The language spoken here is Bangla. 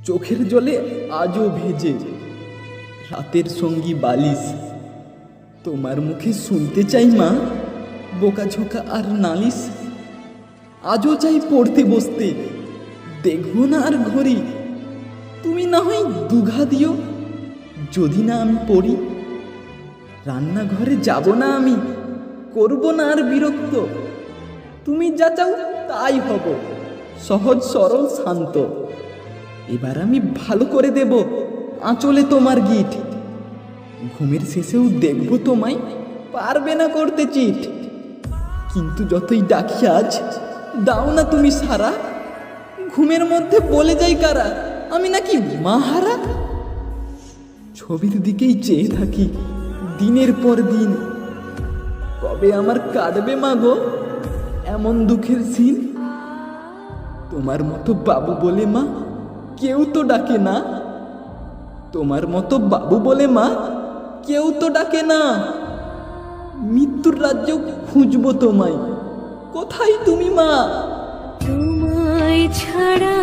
চোখের জলে আজও ভেজে রাতের সঙ্গী বালিশ। তোমার মুখে শুনতে চাই মা বোকাঝোকা আর নালিশ। আজও চাই পড়তে বসতে, দেখবো না আর ঘড়ি। তুমি না হয় দুঘা দিও যদি না আমি পড়ি। রান্নাঘরে যাব না আমি, করব না আর বিরক্ত। তুমি যা চাও তাই হব, সহজ সরল শান্ত। এবার আমি ভালো করে দেব আঁচলে তোমার গিট। ঘুমের শেষেও দেখব তোমায়, পারবে না করতে চিট। কিন্তু যতই ডাকি আজ দাও না তুমি সারা। ঘুমের মধ্যে বলে যাই কারা আমি নাকি মাহারা। ছবির দিকেই চেয়ে থাকি দিনের পর দিন, কবে আমার কাটবে মা গো এমন দুঃখের সিন। তোমার মতো বাবু বলে মা কেউ তো ডাকে না, তোমার মতো বাবু বলে মা কেউ তো ডাকে না। মৃত্যুর রাজ্য খুঁজবো তোমায়, কোথায় তুমি মা? তোমায় ছাড়া